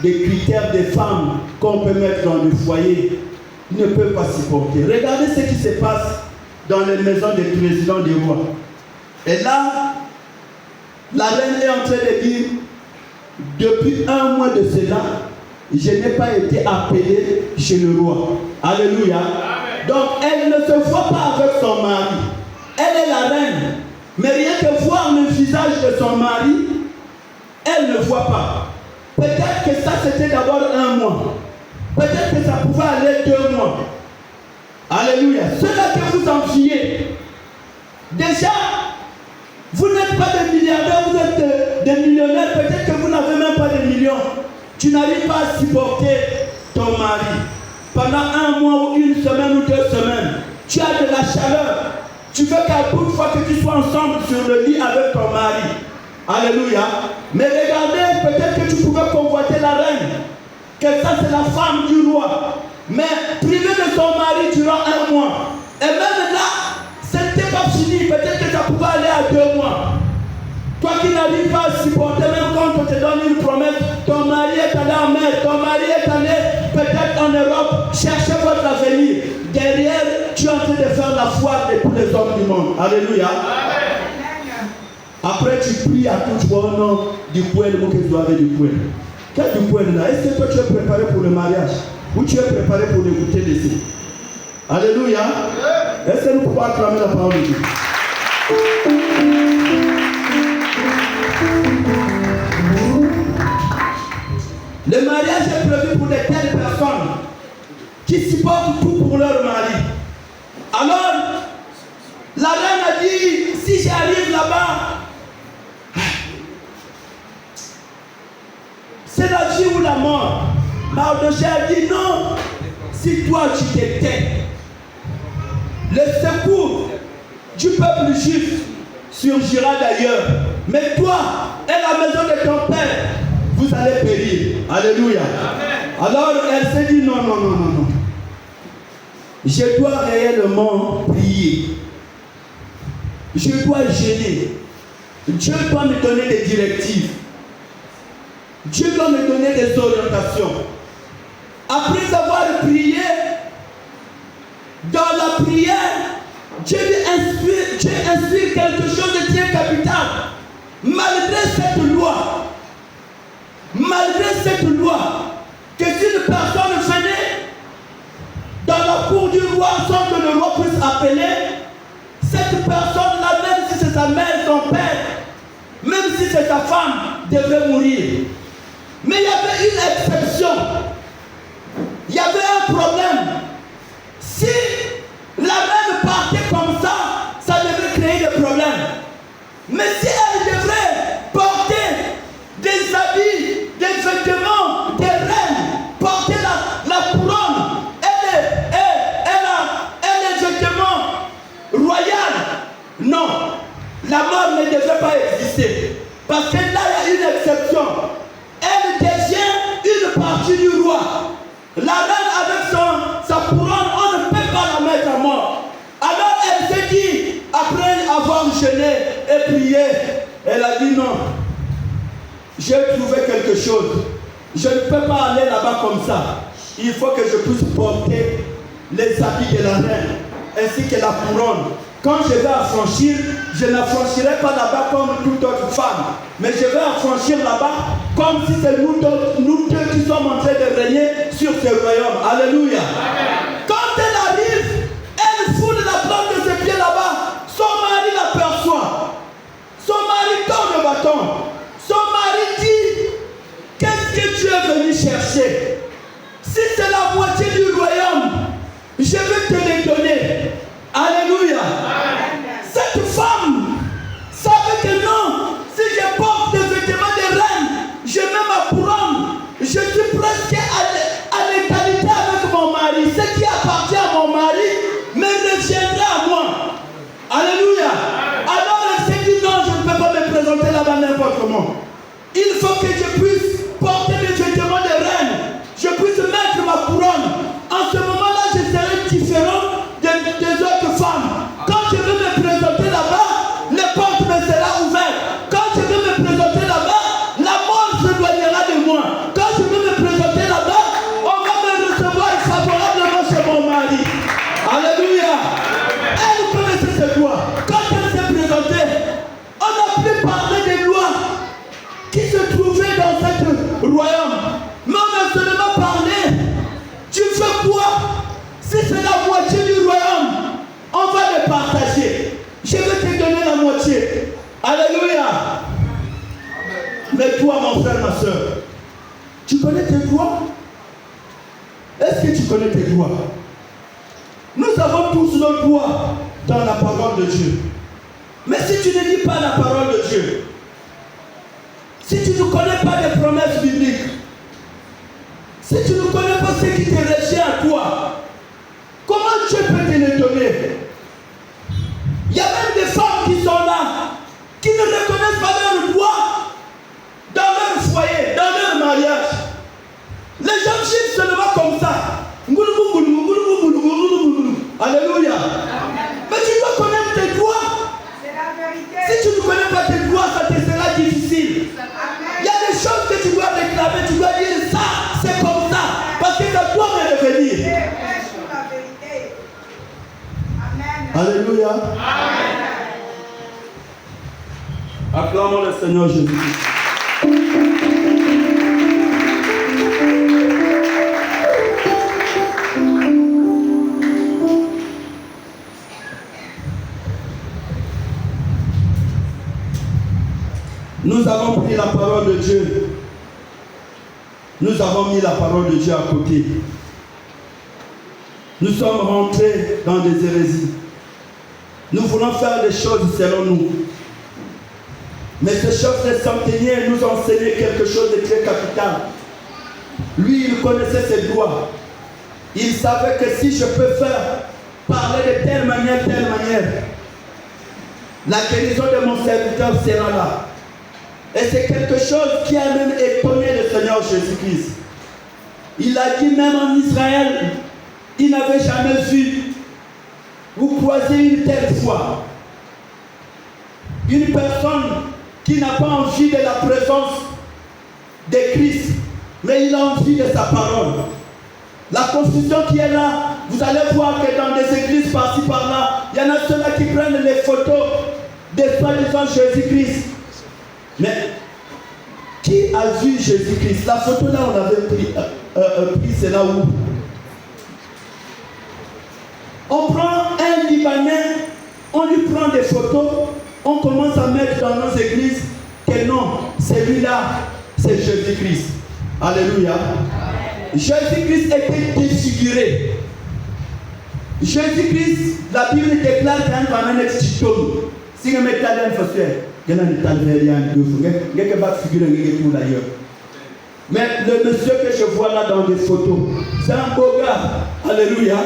des critères des femmes qu'on peut mettre dans le foyer, ils ne peuvent pas supporter. Regardez ce qui se passe dans les maisons des présidents des rois. Et là, la reine est en train de dire, depuis un mois de cela, je n'ai pas été appelée chez le roi. Alléluia. Amen. Donc elle ne se voit pas avec son mari. Elle est la reine. Mais rien que voir le visage de son mari, elle ne voit pas. Peut-être que ça c'était d'abord 1 mois. Peut-être que ça pouvait aller 2 mois. Alléluia. Ceux-là que vous enviez, déjà, vous n'êtes pas des milliardaires, vous êtes des millionnaires. Peut-être que vous n'avez même pas de millions. Tu n'arrives pas à supporter ton mari. Pendant 1 mois ou 1 semaine ou 2 semaines, tu as de la chaleur. Tu veux qu'à bout de fois que tu sois ensemble sur le lit avec ton mari. Alléluia. Mais regardez, peut-être que tu pouvais convoiter la reine. Que ça c'est la femme du roi. Mais privé de son mari durant 1 mois. Et même là, ce n'était pas fini. Peut-être que ça pouvait aller à 2 mois. Toi qui n'arrives pas à supporter, même quand on te donne une promesse, ton mari est allé en mer, ton mari est allé peut-être en Europe, chercher votre avenir. Derrière, tu es en train de faire la foire de tous les hommes du monde. Alléluia. Après, tu pries à tout toi au nom du poêle, que tu dois avoir du poêle. Quel du poêle là? Est-ce que toi tu es préparé pour le mariage? Ou tu es préparé pour l'écouter laisser? Alléluia. Est-ce que nous pouvons acclamer la parole de Dieu? Le mariage est prévu pour de telles personnes qui supportent tout pour leur mari. Alors, la reine a dit, si j'arrive là-bas, c'est la vie ou la mort. Mardochée a dit non, si toi tu te tais, le secours du peuple juif surgira d'ailleurs. Mais toi et la maison de ton père, vous allez périr. Alléluia. Amen. Alors elle s'est dit non. Je dois réellement prier. Je dois gêner. Dieu doit me donner des directives. Dieu doit me donner des orientations. Après avoir prié, dans la prière, Dieu inspire quelque chose de très capital. Malgré cette loi, que si une personne venait dans la cour du roi sans que le roi puisse appeler, cette personne-là, même si c'est sa mère, son père, même si c'est sa femme, devait mourir. Mais il y avait une exception. Il y avait un problème. Si la reine partait comme ça devait créer des problèmes. Mais si elle devrait porter des habits, des vêtements, des reines, porter la couronne et les vêtements royaux, non, la mort ne devait pas exister. Parce que là, il y a une exception. Elle devient une partie du roi. La reine avec sa couronne, on ne peut pas la mettre à mort. Alors elle s'est dit, après avoir jeûné et prié, elle a dit non, j'ai trouvé quelque chose. Je ne peux pas aller là-bas comme ça. Il faut que je puisse porter les habits de la reine, ainsi que la couronne. Quand je vais affranchir, je n'affranchirai pas là-bas comme toute autre femme, mais je vais affranchir là-bas comme si c'est nous deux qui sommes en train de régner sur ce royaume. Alléluia. Amen. Quand elle arrive, elle foule la plante de ses pieds là-bas. Son mari l'aperçoit. Son mari tord le bâton. Son mari dit, qu'est-ce que tu es venu chercher? Si c'est la moitié du royaume, je vais te les donner. Alléluia. Amen. Cette femme savait que non, si je porte des vêtements de reine, je mets ma couronne, je suis presque à l'égalité avec mon mari. Ce qui appartient à mon mari me reviendra à moi. Alléluia. Amen. Alors elle s'est dit non, je ne peux pas me présenter là-bas n'importe comment. Il faut que je puisse porter mes vêtements de reine, je puisse mettre ma couronne. En ce moment-là, je serai différent des autres femmes. Quand je veux me présenter là-bas, les portes me seront ouvertes. Quand je veux me présenter là-bas, la mort s'éloignera de moi. Quand je veux me présenter là-bas, on va me recevoir favorablement chez mon mari. Alléluia. Elle connaissait ses lois. Quand elle s'est présentée, on n'a plus parlé des lois qui se trouvaient dans cette Est-ce que tu connais tes droits? Nous avons tous nos droits dans la parole de Dieu. Mais si tu ne lis pas la parole de Dieu, si tu ne connais pas les promesses bibliques, si tu ne connais pas ce qui te régit à toi, comment Dieu peut te le donner? Il y a même des femmes qui sont là, qui ne reconnaissent pas leurs droits dans leur foyer, dans leur mariage. Les jeunes filles se lèvent comme ça. Alléluia. Mais tu dois connaître tes droits. C'est la vérité. Si tu ne connais pas tes droits, ça te sera difficile. Il y a des choses que tu dois réclamer, tu dois dire ça, c'est comme ça, parce que ça doit me revenir. Alléluia. Amen. Acclamons le Seigneur Jésus. Nous avons pris la parole de Dieu. Nous avons mis la parole de Dieu à côté. Nous sommes rentrés dans des hérésies. Nous voulons faire des choses selon nous. Mais ce chef de centenier nous enseignait quelque chose de très capital. Lui, il connaissait ses droits. Il savait que si je peux faire parler de telle manière, la guérison de mon serviteur sera là. Et c'est quelque chose qui a même étonné le Seigneur Jésus-Christ. Il a dit même en Israël, il n'avait jamais vu vous croiser une telle foi. Une personne qui n'a pas envie de la présence de Christ, mais il a envie de sa parole. La confusion qui est là, vous allez voir que dans des églises par-ci par-là, il y en a ceux-là qui prennent les photos de soi-disant Jésus-Christ. Mais qui a vu Jésus-Christ? La photo là, on avait pris c'est là où on prend un Libanais, on lui prend des photos, on commence à mettre dans nos églises que non, celui-là, c'est Jésus-Christ. Alléluia. Jésus-Christ était défiguré. Jésus-Christ, la Bible déclare qu'un va être titolo. Si on met ta laine faussaire, il y a un état de rien de fou. Il y a pas figurer tout d'ailleurs. Mais le monsieur que je vois là dans des photos, c'est un beau gars. Alléluia.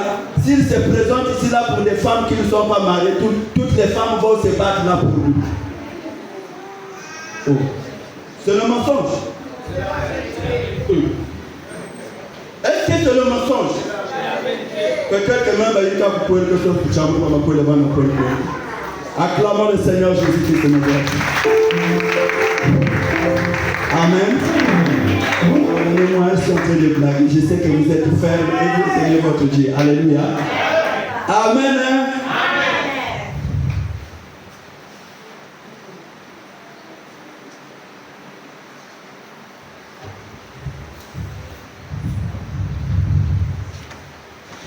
S'il se présente ici là pour des femmes qui ne sont pas mariées, toutes les femmes vont se battre là pour lui. Oh. C'est le mensonge. Est-ce que c'est le mensonge? Peut-être que même il y a un peu de choses pour chambre pour le vent. Acclamons le Seigneur Jésus-Christ. Amen. Donnez-moi un chantier de blague. Je sais que vous êtes fermes et vous Seigneur votre Dieu. Alléluia. Amen.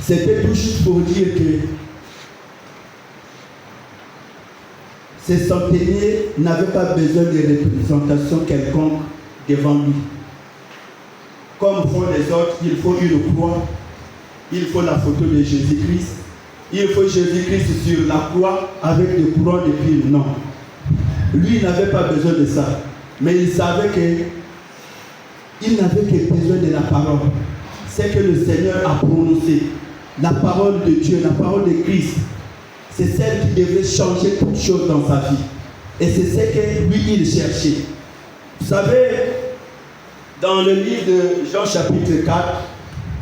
C'était tout juste pour dire que ces centeniers n'avaient pas besoin de représentation quelconque devant lui. Comme font les autres, il faut une croix, il faut la photo de Jésus-Christ, il faut Jésus-Christ sur la croix avec des couronnes de piles. Non. Lui, il n'avait pas besoin de ça. Mais il savait qu'il n'avait que besoin de la parole. C'est que le Seigneur a prononcé. La parole de Dieu, la parole de Christ, c'est celle qui devrait changer toutes choses dans sa vie. Et c'est ce que lui, il cherchait. Vous savez, dans le livre de Jean chapitre 4,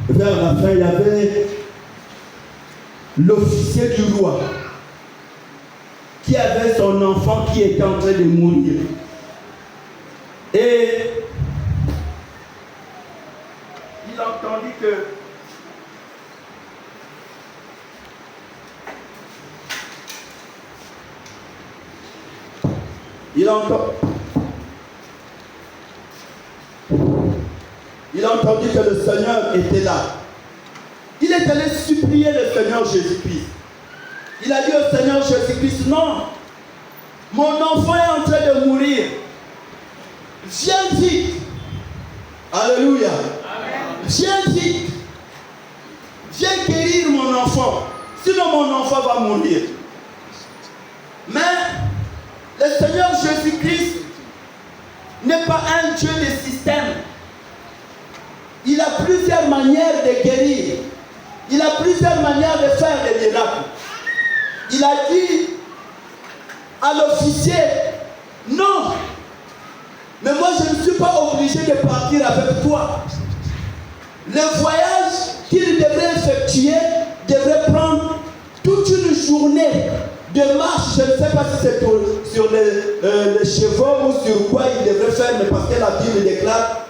vers la fin, il y avait l'officier du roi qui avait son enfant qui était en train de mourir. Et il entendit que il a entendu que le Seigneur était là. Il est allé supplier le Seigneur Jésus-Christ. Il a dit au Seigneur Jésus-Christ, non, mon enfant est en train de mourir. Viens vite. Alléluia. Amen. Viens vite. enfant. Sinon mon enfant va mourir. Mais le Seigneur Jésus-Christ n'est pas un Dieu de système. Il a plusieurs manières de guérir. Il a plusieurs manières de faire des miracles. Il a dit à l'officier, non, mais moi je ne suis pas obligé de partir avec toi. Le voyage qu'il devrait effectuer devrait prendre toute une journée de marche. Je ne sais pas si c'est sur les chevaux ou sur quoi il devrait faire, mais parce que la Bible déclare,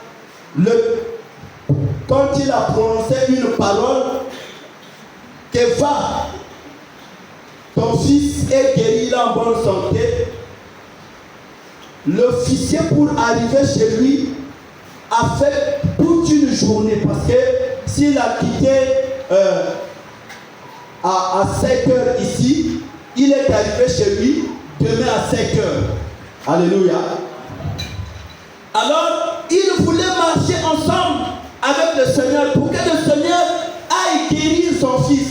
quand il a prononcé une parole, que va, ton fils est guéri, il est en bonne santé. L'officier, pour arriver chez lui, a fait toute une journée. Parce que s'il a quitté à 5 heures ici, il est arrivé chez lui demain à 5 heures. Alléluia. Alors, il voulait marcher ensemble avec le Seigneur pour que le Seigneur aille guérir son fils.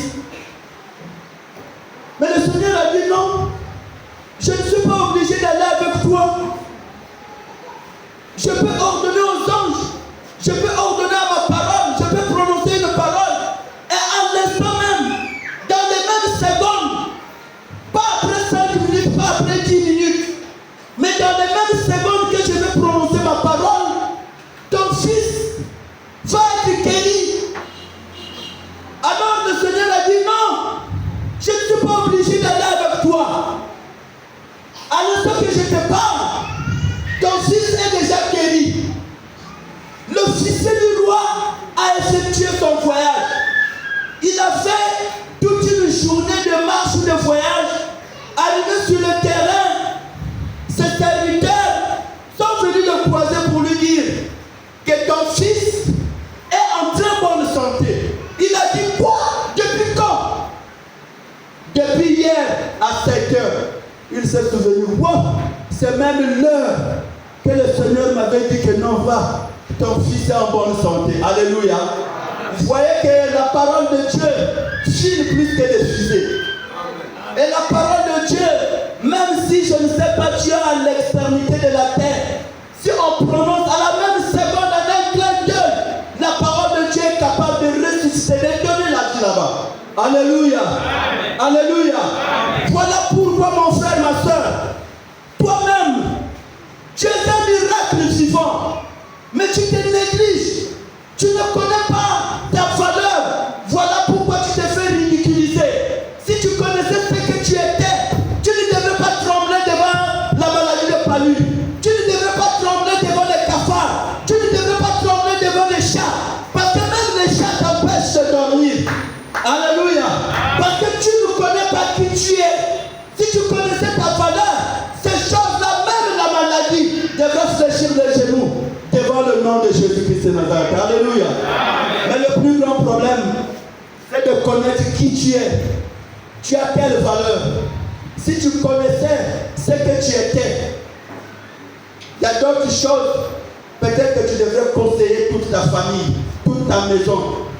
Mais le Seigneur a dit non, je ne suis pas obligé d'aller avec toi. Je peux ordonner aux anges, je peux ordonner à ma parole, je peux prononcer une parole. Et en l'instant même, dans les mêmes secondes, pas après 5 minutes, pas après 10 minutes, mais dans les mêmes secondes que je vais prononcer ma parole, ton fils va être guéri. Alors le Seigneur a dit non, je ne suis pas obligé d'aller avec toi. À l'instant que je te parle, ton fils est déjà guéri. L'officier du roi a effectué son voyage. Il a fait toute une journée de marche ou de voyage. Arrivé sur le terrain, ses serviteurs sont venus le croiser pour lui dire que ton fils est en très bonne santé. Il a dit quoi? Depuis quand? Depuis hier à 7 heures. Il s'est souvenu, wow, c'est même l'heure que le Seigneur m'avait dit que non, va, ton fils est en bonne santé. Alléluia. Vous voyez que la parole de Dieu file plus que des fusées. Et la parole de Dieu, même si je ne sais pas Dieu à l'extrémité de la terre, si on prononce à la même seconde, à un clin d'œil, la parole de Dieu est capable de ressusciter, de donner la vie là-bas. Alléluia. Amen. Alléluia. Amen. Voilà pourquoi mon frère, ma soeur, toi-même, tu es un miracle vivant, mais tu te négliges. Tu ne connais pas ta valeur. Voilà pourquoi tu te fais ridiculiser. Si tu connaissais ce que tu étais, tu ne devrais pas trembler devant la maladie de palu. Tu ne devrais pas trembler devant les cafards. Tu ne devrais pas trembler devant les chats. Parce que même les chats t'empêchent de dormir. Alléluia. Parce que tu ne connais pas qui tu es. Si tu connaissais ta valeur, ces choses-là, même la maladie, devrait fléchir les genoux devant le nom de Jésus-Christ de Nazareth. Alléluia. Amen. Mais le plus grand problème, c'est de connaître qui tu es. Tu as quelle valeur? Si tu connaissais ce que tu étais, il y a d'autres choses. Peut-être que tu devrais conseiller toute ta famille, toute ta maison,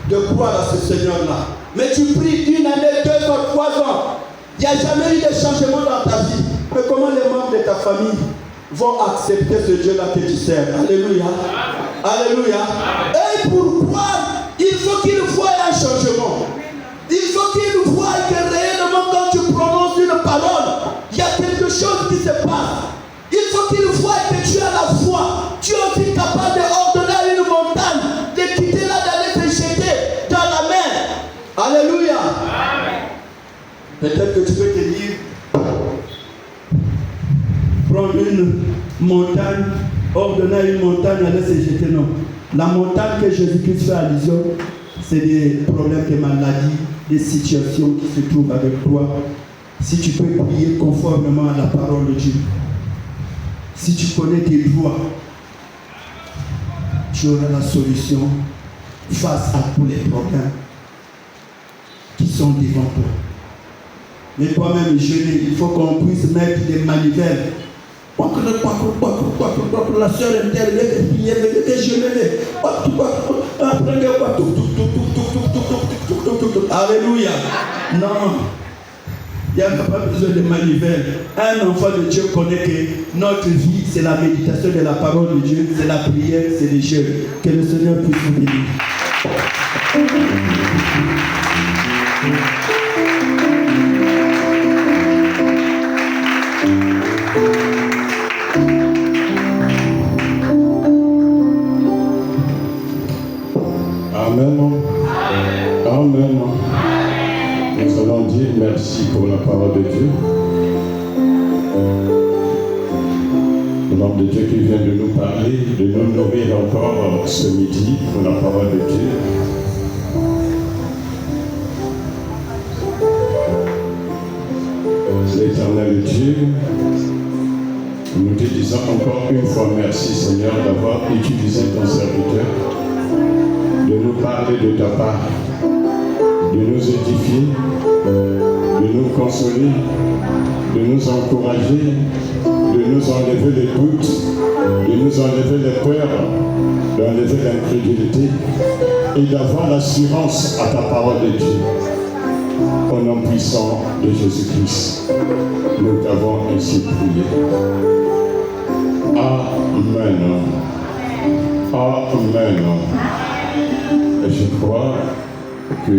de croire à ce Seigneur-là. Mais tu pries 1 année, 2 ans, 3 ans. Il n'y a jamais eu de changement dans ta vie. Mais comment les membres de ta famille vont accepter ce Dieu-là que tu sers? Alléluia. Alléluia. Et pour croire, il faut qu'il voie un changement. Il faut qu'il voie que réellement quand tu prononces une parole, il y a quelque chose qui se passe. Il faut qu'il voie que tu as la foi. Tu es aussi capable d'ordonner à une montagne, de quitter là, d'aller te jeter dans la mer. Alléluia. Amen. Peut-être que tu peux te dire, prendre une montagne, ordonner à une montagne, aller se jeter. Non. La montagne que Jésus-Christ fait allusion, c'est des problèmes de maladie, des situations qui se trouvent avec toi. Si tu peux prier conformément à la parole de Dieu, si tu connais tes droits, tu auras la solution face à tous les problèmes qui sont devant toi. Mais toi-même, jeûner, il faut qu'on puisse mettre des manivelles. La soeur est Alléluia. Non. Il n'y a pas besoin de manivelle. Un enfant de Dieu connaît que notre vie, c'est la méditation de la parole de Dieu, c'est la prière, c'est le jeûne. Que le Seigneur puisse vous bénir.
Amen. Amen. Nous allons dire merci pour la parole de Dieu. L'homme de Dieu qui vient de nous parler, de nous nourrir encore ce midi pour la parole de Dieu. L'Éternel Dieu, nous te disons encore une fois merci Seigneur d'avoir utilisé ton serviteur, de nous parler de ta part, de nous édifier, de nous consoler, de nous encourager, de nous enlever les doutes, de nous enlever les peurs, d'enlever l'incrédulité et d'avoir l'assurance à ta parole de Dieu. Au nom puissant de Jésus-Christ, nous t'avons ainsi prié. Amen. Amen. Et je crois que